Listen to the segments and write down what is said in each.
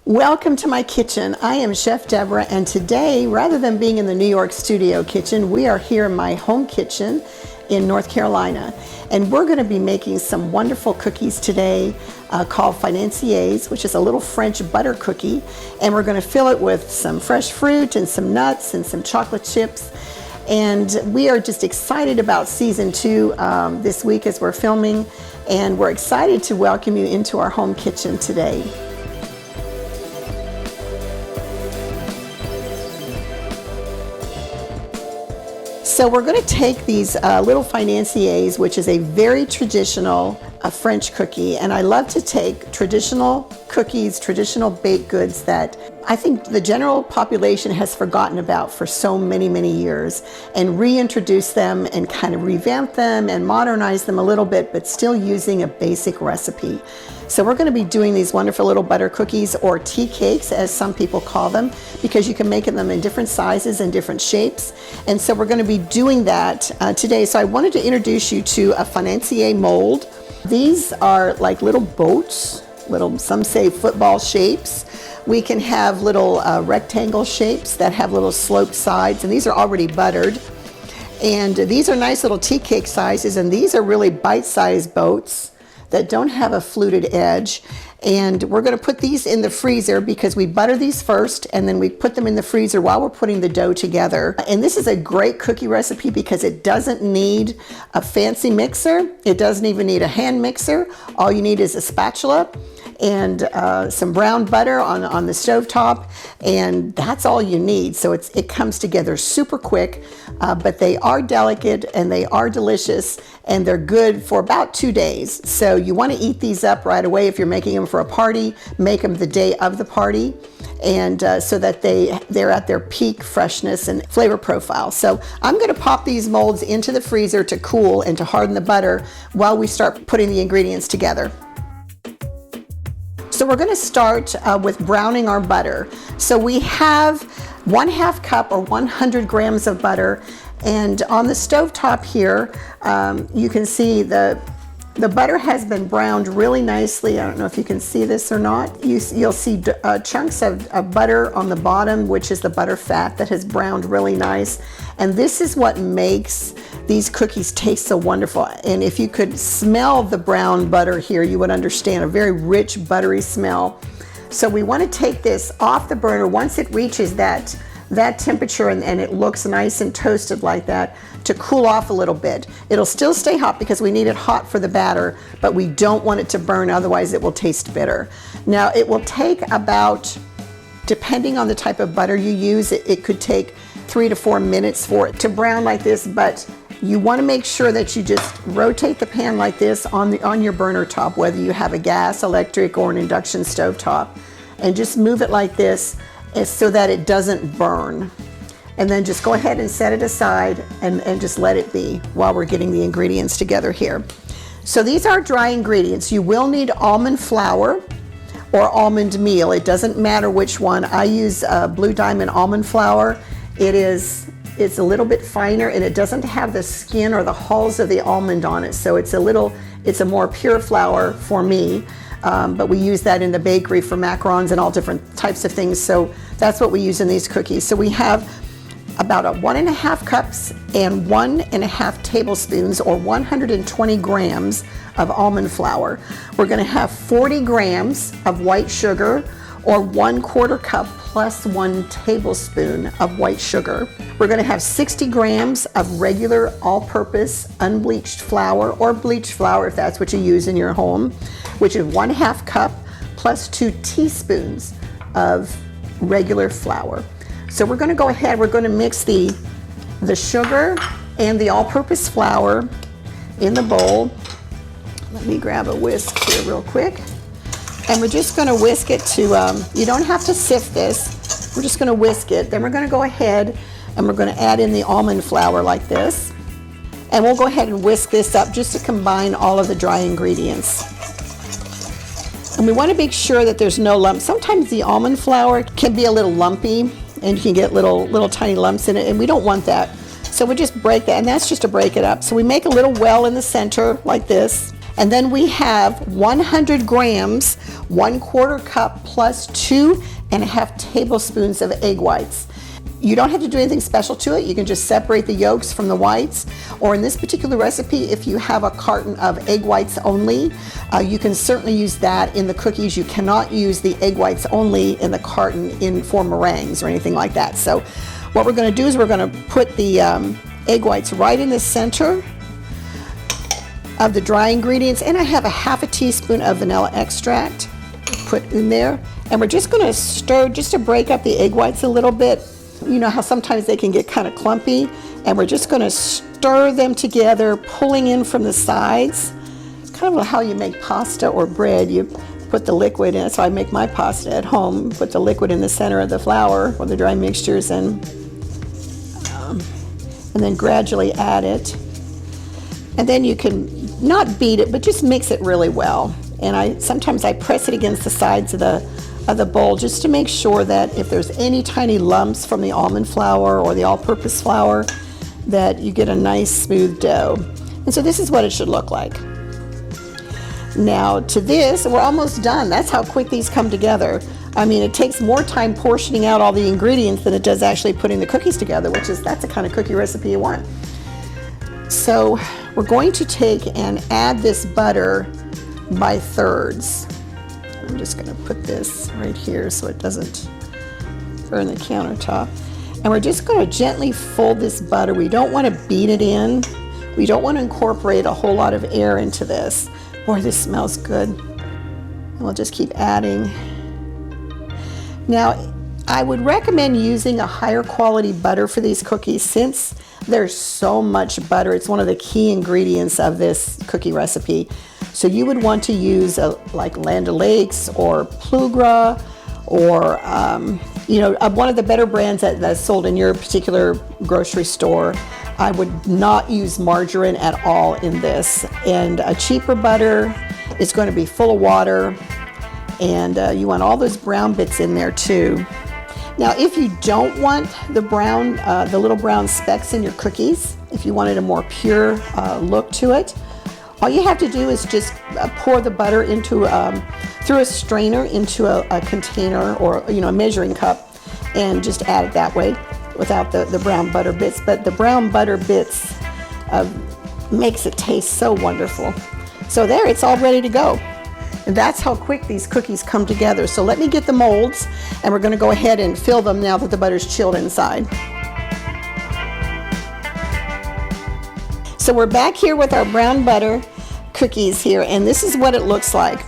Welcome to my kitchen. I am Chef Deborah, and today, rather than being in the New York studio kitchen, we are here in my home kitchen in North Carolina. And we're going to be making some wonderful cookies today called Financiers, which is a little French butter cookie. And we're going to fill it with some fresh fruit and some nuts and some chocolate chips. And we are just excited about season 2 this week as we're filming. And we're excited to welcome you into our home kitchen today. So we're going to take these little Financiers, which is a very traditional French cookie, and I love to take traditional cookies, traditional baked goods that I think the general population has forgotten about for so many, many years, and reintroduce them and kind of revamp them and modernize them a little bit, but still using a basic recipe. So we're going to be doing these wonderful little butter cookies, or tea cakes as some people call them, because you can make them in different sizes and different shapes. And so we're going to be doing that today. So I wanted to introduce you to a Financier mold. These are like little boats, some say football shapes. We can have little rectangle shapes that have little sloped sides, and these are already buttered. And these are nice little tea cake sizes, and these are really bite-sized boats that don't have a fluted edge. And we're going to put these in the freezer because we butter these first and then we put them in the freezer while we're putting the dough together. And this is a great cookie recipe because it doesn't need a fancy mixer. It doesn't even need a hand mixer. All you need is a spatula and some brown butter on the stovetop, and that's all you need. So it comes together super quick, but they are delicate and they are delicious, and they're good for about 2 days. So you want to eat these up right away. If you're making them for a party, make them the day of the party, and so that they're at their peak freshness and flavor profile. So I'm going to pop these molds into the freezer to cool and to harden the butter while we start putting the ingredients together. So we're going to start with browning our butter. So we have 1/2 cup or 100 grams of butter, and on the stovetop here you can see the butter has been browned really nicely. I don't know if you can see this or not. You'll see chunks of butter on the bottom, which is the butter fat that has browned really nice. And this is what makes these cookies taste so wonderful. And if you could smell the brown butter here, you would understand a very rich, buttery smell. So we want to take this off the burner once it reaches that temperature and it looks nice and toasted like that, to cool off a little bit. It'll still stay hot because we need it hot for the batter, but we don't want it to burn, otherwise it will taste bitter. Now it will take about, depending on the type of butter you use, it could take 3 to 4 minutes for it to brown like this, but you want to make sure that you just rotate the pan like this on your burner top, whether you have a gas, electric, or an induction stove top, and just move it like this so that it doesn't burn. And then just go ahead and set it aside and just let it be while we're getting the ingredients together here. So these are dry ingredients. You will need almond flour or almond meal. It doesn't matter which one. I use Blue Diamond almond flour. It's a little bit finer, and it doesn't have the skin or the hulls of the almond on it. So it's a more pure flour for me. But we use that in the bakery for macarons and all different types of things. So that's what we use in these cookies. So we have about 1.5 cups and 1.5 tablespoons or 120 grams of almond flour. We're going to have 40 grams of white sugar, or 1/4 cup plus 1 tablespoon of white sugar. We're going to have 60 grams of regular all-purpose unbleached flour, or bleached flour if that's what you use in your home, which is 1/2 cup plus 2 teaspoons of regular flour. So we're going to go ahead, we're going to mix the sugar and the all-purpose flour in the bowl. Let me grab a whisk here real quick. And we're just going to whisk it to, you don't have to sift this, we're just going to whisk it. Then we're going to go ahead and we're going to add in the almond flour like this. And we'll go ahead and whisk this up just to combine all of the dry ingredients. And we want to make sure that there's no lumps. Sometimes the almond flour can be a little lumpy and you can get little tiny lumps in it, and we don't want that. So we just break that, and that's just to break it up. So we make a little well in the center like this. And then we have 100 grams, 1/4 cup plus 2.5 tablespoons of egg whites. You don't have to do anything special to it. You can just separate the yolks from the whites. Or in this particular recipe, if you have a carton of egg whites only, you can certainly use that in the cookies. You cannot use the egg whites only in the carton for meringues or anything like that. So what we're going to do is we're going to put the egg whites right in the center of the dry ingredients, and I have a 1/2 teaspoon of vanilla extract put in there, and we're just going to stir just to break up the egg whites a little bit. You know how sometimes they can get kind of clumpy, and we're just going to stir them together, pulling in from the sides. It's kind of how you make pasta or bread. You put the liquid in. So I make my pasta at home. Put the liquid in the center of the flour or the dry mixtures, and then gradually add it. And then you can not beat it, but just mix it really well. And sometimes I press it against the sides of the bowl just to make sure that if there's any tiny lumps from the almond flour or the all-purpose flour, that you get a nice smooth dough. And so this is what it should look like. Now to this, we're almost done. That's how quick these come together. I mean, it takes more time portioning out all the ingredients than it does actually putting the cookies together, that's the kind of cookie recipe you want. So we're going to take and add this butter by thirds. I'm just going to put this right here so it doesn't burn the countertop. And we're just going to gently fold this butter. We don't want to beat it in. We don't want to incorporate a whole lot of air into this. Boy, this smells good. And we'll just keep adding. Now, I would recommend using a higher quality butter for these cookies since there's so much butter. It's one of the key ingredients of this cookie recipe. So you would want to use like Land O'Lakes or Plugra or one of the better brands that's sold in your particular grocery store. I would not use margarine at all in this. And a cheaper butter is going to be full of water, and you want all those brown bits in there too. Now, if you don't want the brown, the little brown specks in your cookies, if you wanted a more pure look to it, all you have to do is just pour the butter into through a strainer into a container or a measuring cup, and just add it that way without the brown butter bits. But the brown butter bits makes it taste so wonderful. So there, it's all ready to go. And that's how quick these cookies come together. So let me get the molds, and we're going to go ahead and fill them now that the butter's chilled inside. So we're back here with our brown butter cookies here, and this is what it looks like.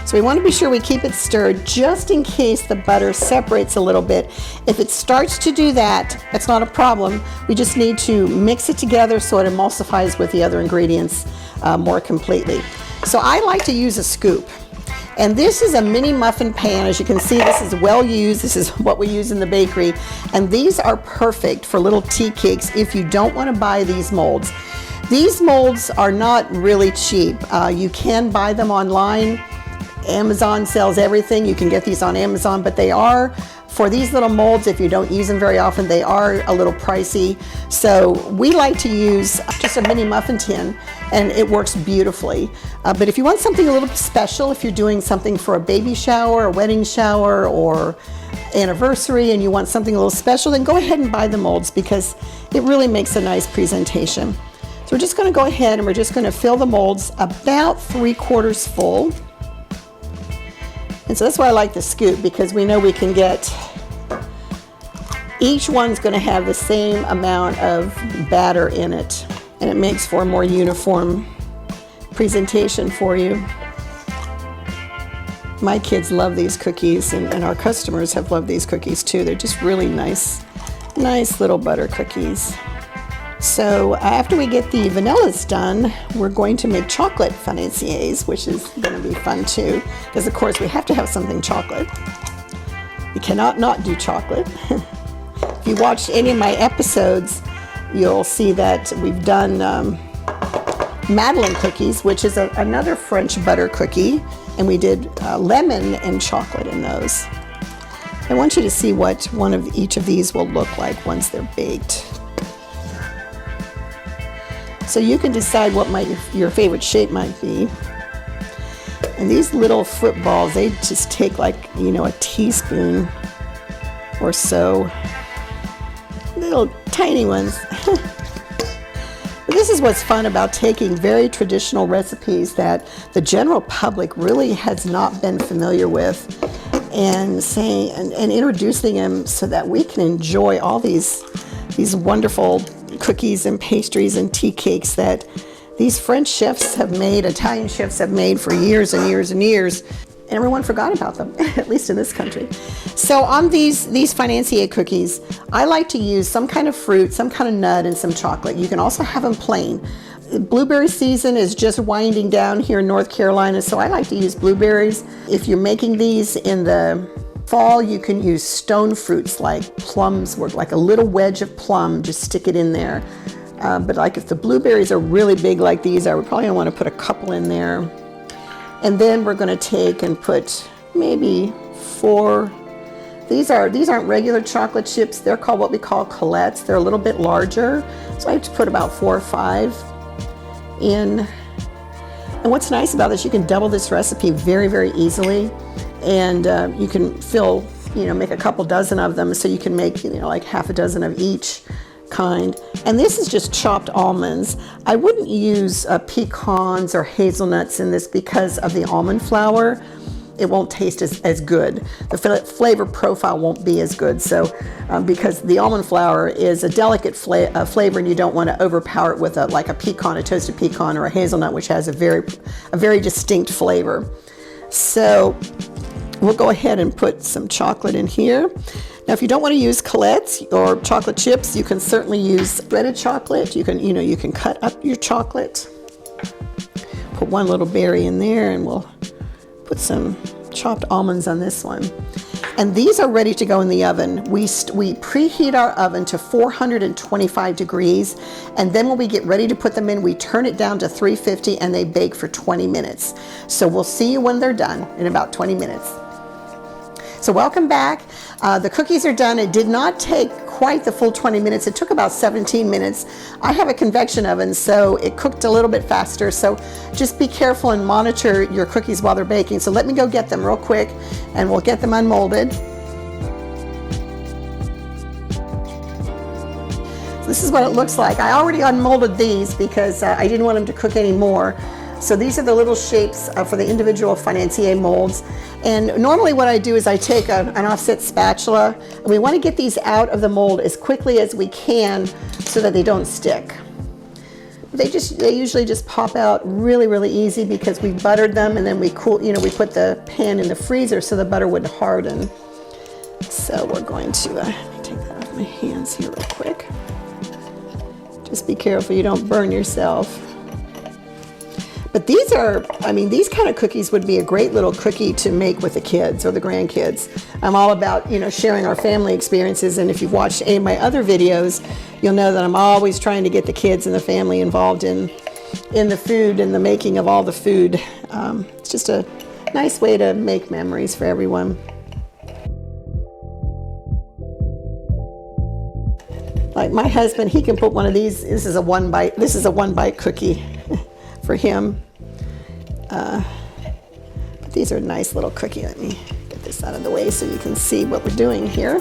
So we want to be sure we keep it stirred just in case the butter separates a little bit. If it starts to do that, that's not a problem. We just need to mix it together so it emulsifies with the other ingredients more completely. So I like to use a scoop. And this is a mini muffin pan. As you can see, this is well used. This is what we use in the bakery. And these are perfect for little tea cakes if you don't want to buy these molds. These molds are not really cheap. You can buy them online. Amazon sells everything. You can get these on Amazon, but they are, for these little molds, if you don't use them very often, they are a little pricey. So we like to use just a mini muffin tin, and it works beautifully. But if you want something a little special, if you're doing something for a baby shower, a wedding shower, or anniversary, and you want something a little special, then go ahead and buy the molds because it really makes a nice presentation. So we're just going to go ahead and we're just going to fill the molds about 3/4 full. And so that's why I like the scoop, because we know we can get, each one's going to have the same amount of batter in it, and it makes for a more uniform presentation for you. My kids love these cookies, and our customers have loved these cookies too. They're just really nice little butter cookies. So after we get the vanillas done, we're going to make chocolate financiers, which is going to be fun too, because of course we have to have something chocolate. You cannot not do chocolate. If you watched any of my episodes, you'll see that we've done Madeleine cookies, which is another French butter cookie, and we did lemon and chocolate in those. I want you to see what one of each of these will look like once they're baked. So you can decide what your favorite shape might be. And these little footballs, they just take like, a teaspoon or so. Little tiny ones. This is what's fun about taking very traditional recipes that the general public really has not been familiar with and introducing them so that we can enjoy all these wonderful cookies and pastries and tea cakes that these French chefs have made, Italian chefs have made for years and years and years. And everyone forgot about them, at least in this country. So on these Financiers cookies, I like to use some kind of fruit, some kind of nut, and some chocolate. You can also have them plain. Blueberry season is just winding down here in North Carolina, so I like to use blueberries. If you're making these in the fall, you can use stone fruits like plums, like a little wedge of plum, just stick it in there. But like if the blueberries are really big like these are, we probably want to put a couple in there. And then we're going to take and put maybe 4. These aren't regular chocolate chips. They're called what we call colettes. They're a little bit larger. So I have to put about 4 or 5 in. And what's nice about this, you can double this recipe very, very easily. And you can make a couple dozen of them. So you can make, like half a dozen of each kind. And this is just chopped almonds. I wouldn't use pecans or hazelnuts in this because of the almond flour. It won't taste as good. The flavor profile won't be as good. So because the almond flour is a delicate flavor, and you don't want to overpower it with a pecan, a toasted pecan, or a hazelnut, which has a very distinct flavor. So we'll go ahead and put some chocolate in here. Now, if you don't want to use colettes or chocolate chips, you can certainly use shredded chocolate. You can cut up your chocolate. Put one little berry in there, and we'll put some chopped almonds on this one. And these are ready to go in the oven. We preheat our oven to 425 degrees, and then when we get ready to put them in, we turn it down to 350, and they bake for 20 minutes. So we'll see you when they're done in about 20 minutes. So welcome back. The cookies are done. It did not take quite the full 20 minutes. It took about 17 minutes. I have a convection oven, so it cooked a little bit faster. So just be careful and monitor your cookies while they're baking. So let me go get them real quick, and we'll get them unmolded. This is what it looks like. I already unmolded these because I didn't want them to cook anymore. So these are the little shapes for the individual Financiers molds. And normally what I do is I take an offset spatula, and we want to get these out of the mold as quickly as we can so that they don't stick. They usually just pop out really, really easy because we buttered them, and then we put the pan in the freezer so the butter would harden. So we're going to, let me take that off my hands here real quick. Just be careful you don't burn yourself. But these kind of cookies would be a great little cookie to make with the kids or the grandkids. I'm all about, sharing our family experiences. And if you've watched any of my other videos, you'll know that I'm always trying to get the kids and the family involved in the food and the making of all the food. It's just a nice way to make memories for everyone. Like my husband, he can put one of these. This is a one bite cookie for him. But these are a nice little cookie. Let me get this out of the way so you can see what we're doing here.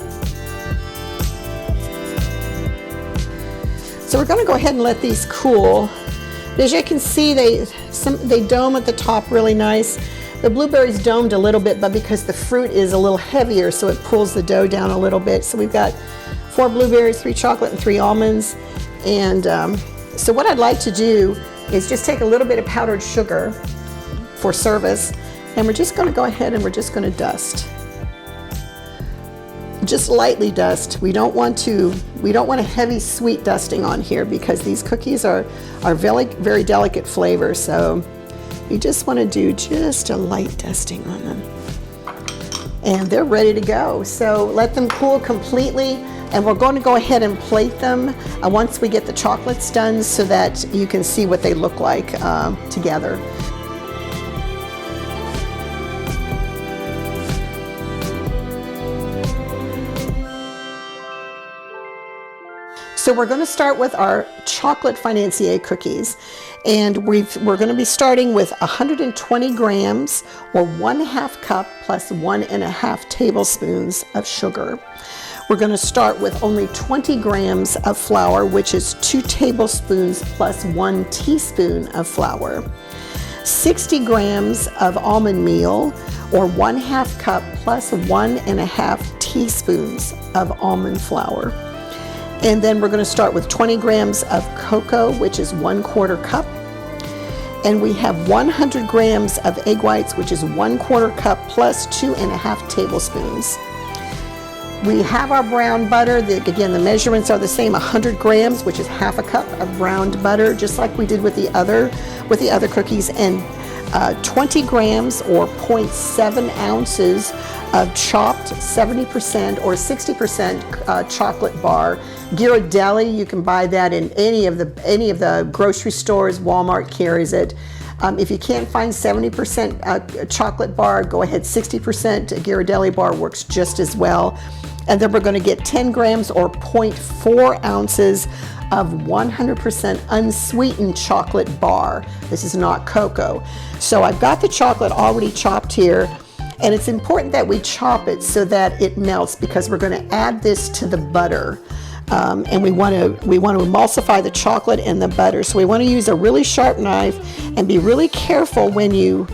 So we're going to go ahead and let these cool. As you can see, they dome at the top really nice. The blueberries domed a little bit, but because the fruit is a little heavier, so it pulls the dough down a little bit. So we've got 4 blueberries, 3 chocolate, and 3 almonds. And so what I'd like to do is just take a little bit of powdered sugar for service, and we're just going to go ahead and we're just going to dust. Just lightly dust. We don't want a heavy sweet dusting on here because these cookies are very, very delicate flavor. So you just want to do just a light dusting on them. And they're ready to go. So let them cool completely, and we're going to go ahead and plate them once we get the chocolates done so that you can see what they look like together. So we're going to start with our chocolate financier cookies, and we're going to be starting with 120 grams or 1/2 cup plus 1.5 tablespoons of sugar. We're going to start with only 20 grams of flour, which is 2 tablespoons plus 1 teaspoon of flour. 60 grams of almond meal or 1/2 cup plus 1.5 teaspoons of almond flour. And then we're going to start with 20 grams of cocoa, which is 1/4 cup. And we have 100 grams of egg whites, which is 1/4 cup plus 2.5 tablespoons. We have our brown butter. Again, the measurements are the same, 100 grams, which is 1/2 cup of browned butter, just like we did with the other cookies, and 20 grams or 0.7 ounces of chopped 70% or 60% chocolate bar. Ghirardelli, you can buy that in any of the grocery stores. Walmart carries it. If you can't find 70% chocolate bar, go ahead, 60% Ghirardelli bar works just as well. And then we're going to get 10 grams or 0.4 ounces of 100% unsweetened chocolate bar. This is not cocoa. So I've got the chocolate already chopped here, and it's important that we chop it so that it melts, because we're going to add this to the butter. And we want to emulsify the chocolate and the butter. So we want to use a really sharp knife and be really careful when you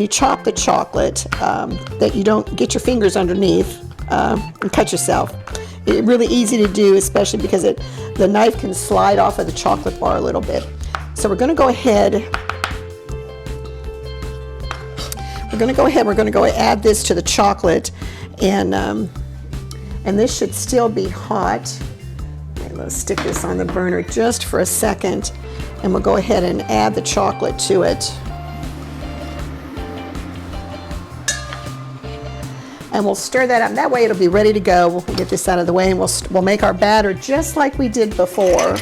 chop the chocolate that you don't get your fingers underneath and cut yourself. It's really easy to do, especially because the knife can slide off of the chocolate bar a little bit. So we're going to go ahead. We're going to go add this to the chocolate, and this should still be hot. Let's stick this on the burner just for a second, and we'll go ahead and add the chocolate to it. And we'll stir that up. That way it'll be ready to go. We'll get this out of the way, and we'll make our batter just like we did before.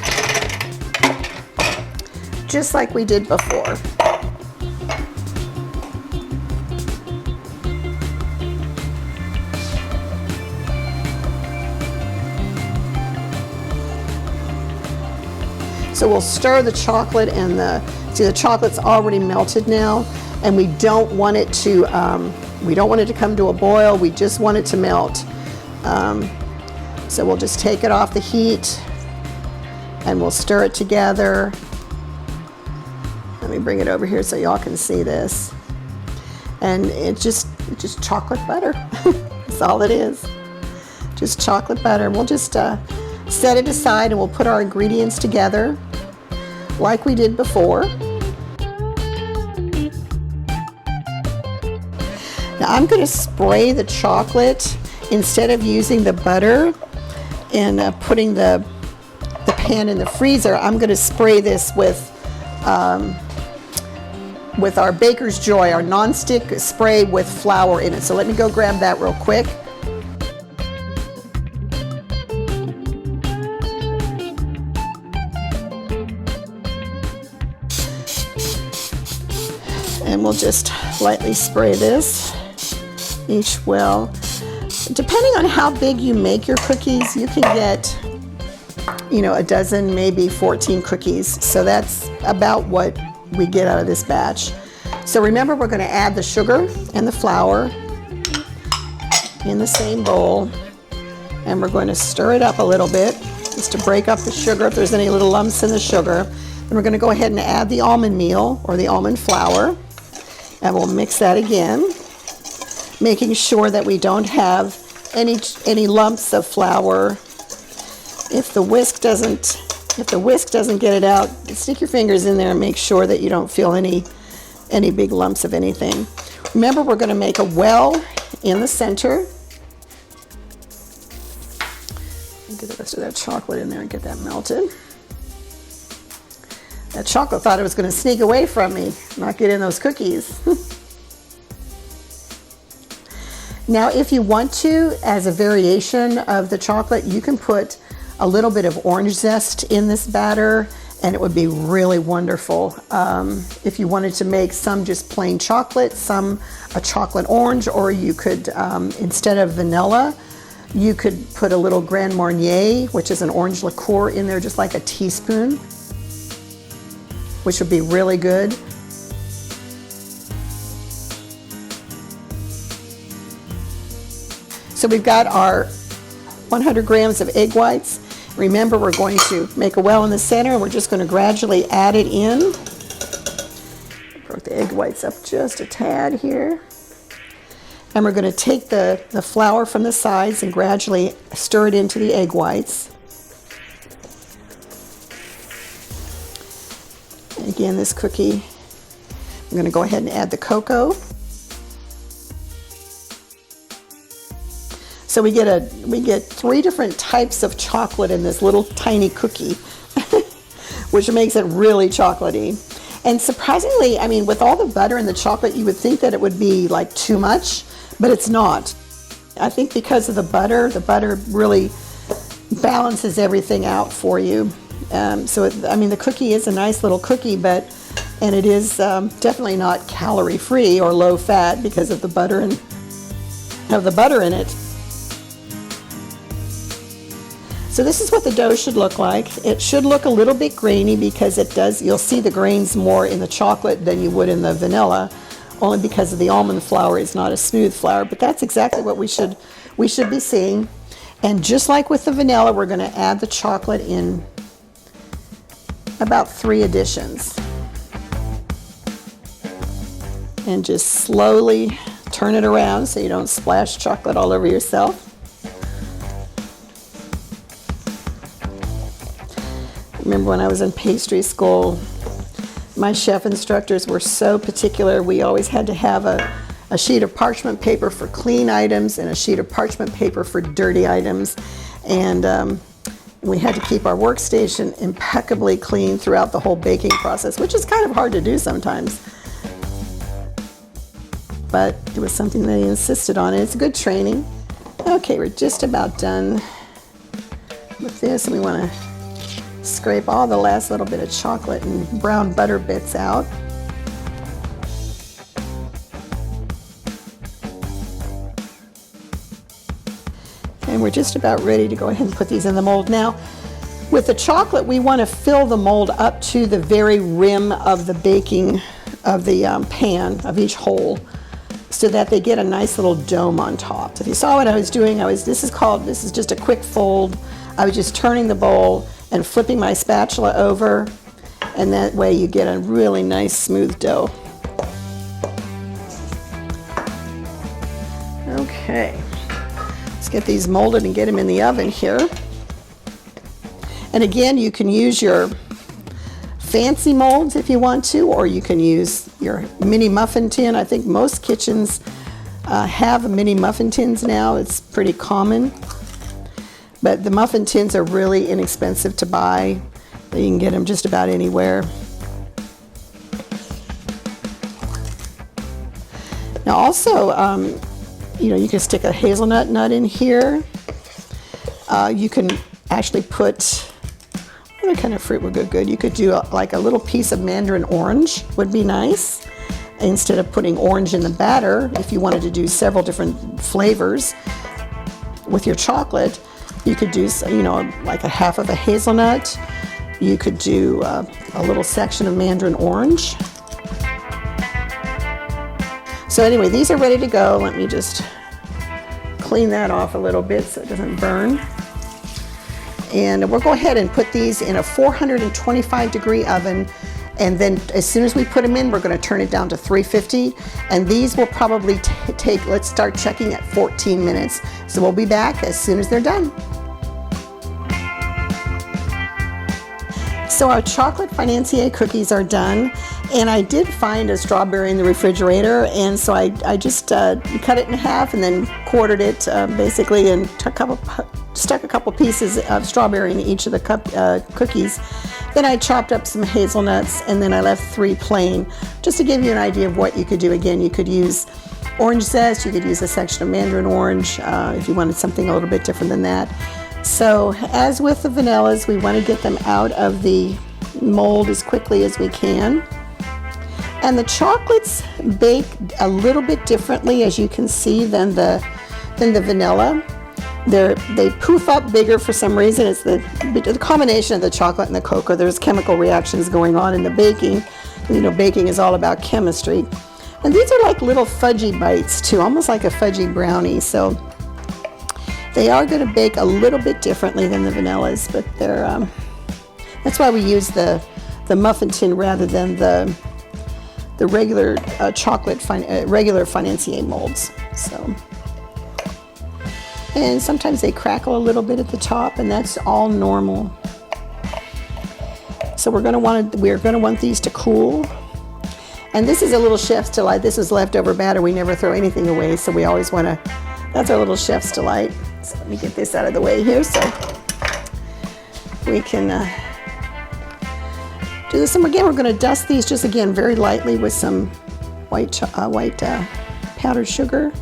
Just like we did before. So we'll stir the chocolate, and the chocolate's already melted now, and we don't want it to come to a boil. We just want it to melt. So we'll just take it off the heat, and we'll stir it together. Let me bring it over here so y'all can see this. And it's just chocolate butter. That's all it is. Just chocolate butter. We'll just set it aside, and we'll put our ingredients together like we did before. Now I'm going to spray the chocolate instead of using the butter and putting the pan in the freezer. I'm going to spray this with our Baker's Joy, our nonstick spray with flour in it. So let me go grab that real quick. And we'll just lightly spray this each well. Depending on how big you make your cookies, you can get, a dozen, maybe 14 cookies. So that's about what we get out of this batch. So remember, we're going to add the sugar and the flour in the same bowl, and we're going to stir it up a little bit just to break up the sugar if there's any little lumps in the sugar. Then we're going to go ahead and add the almond meal or the almond flour. And we'll mix that again, making sure that we don't have any lumps of flour. If the whisk doesn't get it out, stick your fingers in there and make sure that you don't feel any big lumps of anything. Remember, we're going to make a well in the center. Get the rest of that chocolate in there and get that melted. That chocolate thought it was going to sneak away from me, not get in those cookies. Now, if you want to, as a variation of the chocolate, you can put a little bit of orange zest in this batter, and it would be really wonderful. If you wanted to make some just plain chocolate, some a chocolate orange, or you could, instead of vanilla, You could put a little Grand Marnier, which is an orange liqueur, in there, just like a teaspoon, which would be really good. So we've got our 100 grams of egg whites. Remember, we're going to make a well in the center, and we're just going to gradually add it in. Broke the egg whites up just a tad here. And we're going to take the flour from the sides and gradually stir it into the egg whites. And again, this cookie, I'm going to go ahead and add the cocoa. So we get 3 different types of chocolate in this little tiny cookie, which makes it really chocolatey. And surprisingly, I mean, with all the butter and the chocolate, you would think that it would be like too much, but it's not. I think because of the butter really balances everything out for you. I mean, the cookie is a nice little cookie, and it is definitely not calorie free or low fat because of the butter in it. So this is what the dough should look like. It should look a little bit grainy because you'll see the grains more in the chocolate than you would in the vanilla, only because of the almond flour is not a smooth flour, but that's exactly what we should be seeing. And just like with the vanilla, we're going to add the chocolate in about 3 additions. And just slowly turn it around so you don't splash chocolate all over yourself. Remember when I was in pastry school, my chef instructors were so particular. We always had to have a sheet of parchment paper for clean items and a sheet of parchment paper for dirty items. And we had to keep our workstation impeccably clean throughout the whole baking process, which is kind of hard to do sometimes. But it was something they insisted on, and it's good training. Okay, we're just about done with this, and we want to scrape all the last little bit of chocolate and brown butter bits out. And we're just about ready to go ahead and put these in the mold. Now, with the chocolate, we want to fill the mold up to the very rim of the baking of the pan of each hole, so that they get a nice little dome on top. So if you saw what I was doing, this is just a quick fold. I was just turning the bowl and flipping my spatula over, and that way you get a really nice smooth dough. Okay, let's get these molded and get them in the oven here. And again, you can use your fancy molds if you want to, or you can use your mini muffin tin. I think most kitchens have mini muffin tins now. It's pretty common. But the muffin tins are really inexpensive to buy. You can get them just about anywhere. Now also, you can stick a hazelnut nut in here. You can actually put, what kind of fruit would go good? You could do like a little piece of mandarin orange would be nice. Instead of putting orange in the batter, if you wanted to do several different flavors with your chocolate, you could do, like a half of a hazelnut. You could do a little section of mandarin orange. So anyway, these are ready to go. Let me just clean that off a little bit so it doesn't burn. And we'll go ahead and put these in a 425-degree oven. And then as soon as we put them in, we're going to turn it down to 350. And these will probably take, let's start checking at 14 minutes. So we'll be back as soon as they're done. So our chocolate financier cookies are done, and I did find a strawberry in the refrigerator, and so I just cut it in half and then quartered it basically, and stuck a couple pieces of strawberry in each of the cookies. Then I chopped up some hazelnuts, and then I left 3 plain, just to give you an idea of what you could do. Again, you could use orange zest, you could use a section of mandarin orange if you wanted something a little bit different than that. So as with the vanillas, we want to get them out of the mold as quickly as we can. And the chocolates bake a little bit differently, as you can see, than the vanilla. They poof up bigger for some reason. It's the combination of the chocolate and the cocoa. There's chemical reactions going on in the baking. You know, baking is all about chemistry. And these are like little fudgy bites too, almost like a fudgy brownie. So they are going to bake a little bit differently than the vanillas, but they're that's why we use the muffin tin rather than the regular regular Financier molds. So. And sometimes they crackle a little bit at the top, and that's all normal. So we're going to want these to cool. And this is a little chef's delight. This is leftover batter. We never throw anything away, so we always want to. That's our little chef's delight. So let me get this out of the way here so we can do this. And again, we're going to dust these just again very lightly with some white powdered sugar.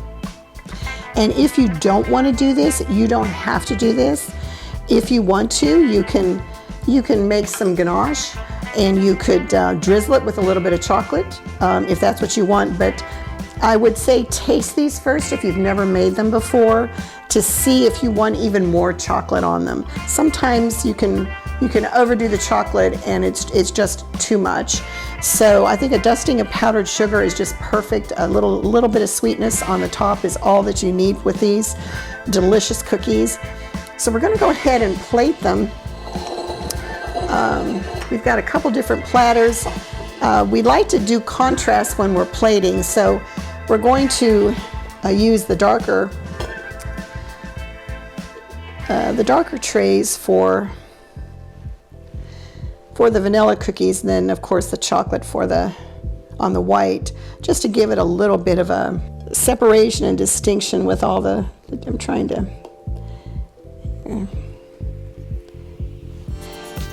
And if you don't want to do this, you don't have to do this. If you want to, you can make some ganache, and you could drizzle it with a little bit of chocolate if that's what you want. But I would say taste these first if you've never made them before to see if you want even more chocolate on them. Sometimes you can overdo the chocolate and it's just too much. So I think a dusting of powdered sugar is just perfect. A little bit of sweetness on the top is all that you need with these delicious cookies. So we're going to go ahead and plate them. We've got a couple different platters. We like to do contrast when we're plating, so we're going to use the darker trays for the vanilla cookies, and then of course the chocolate on the white, just to give it a little bit of a separation and distinction with all the. I'm trying to.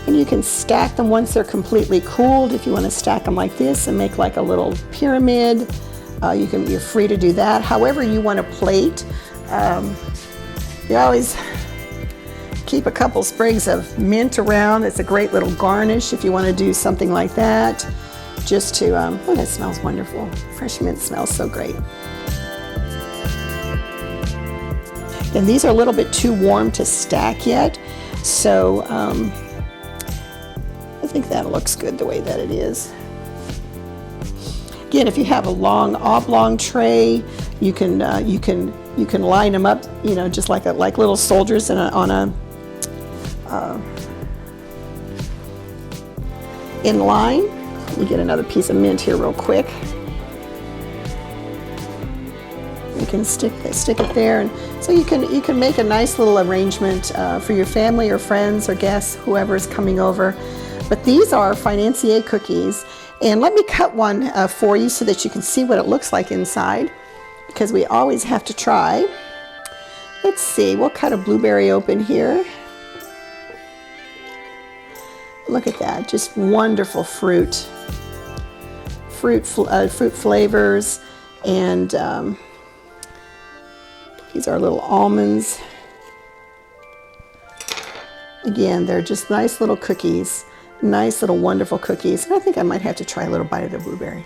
And you can stack them once they're completely cooled. If you want to stack them like this and make like a little pyramid, you're free to do that. However you want to plate. You always keep a couple sprigs of mint around. It's a great little garnish if you want to do something like that. Just to, oh, that smells wonderful. Fresh mint smells so great. And these are a little bit too warm to stack yet, so I think that looks good the way that it is. Again, if you have a long oblong tray, you can line them up, you know, just like little soldiers in line. Let me get another piece of mint here real quick. You can stick it there, and so you can make a nice little arrangement for your family or friends or guests, whoever's coming over. But these are Financier cookies, and let me cut one for you so that you can see what it looks like inside, because we always have to try. Let's see, we'll cut a blueberry open here. Look at that, just wonderful fruit flavors, and these are little almonds. Again, they're just nice little cookies, nice little wonderful cookies. And I think I might have to try a little bite of the blueberry.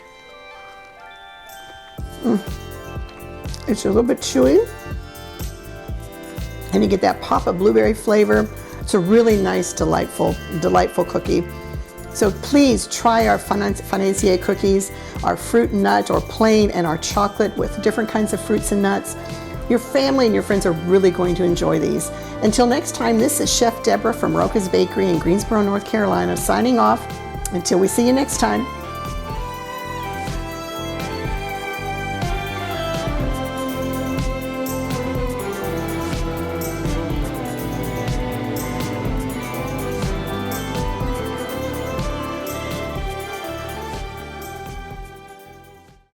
It's a little bit chewy, and you get that pop of blueberry flavor. It's a really nice, delightful cookie. So please try our Financier cookies, our fruit and nut or plain, and our chocolate with different kinds of fruits and nuts. Your family and your friends are really going to enjoy these. Until next time, this is Chef Deborah from Roca's Bakery in Greensboro, North Carolina, signing off. Until we see you next time.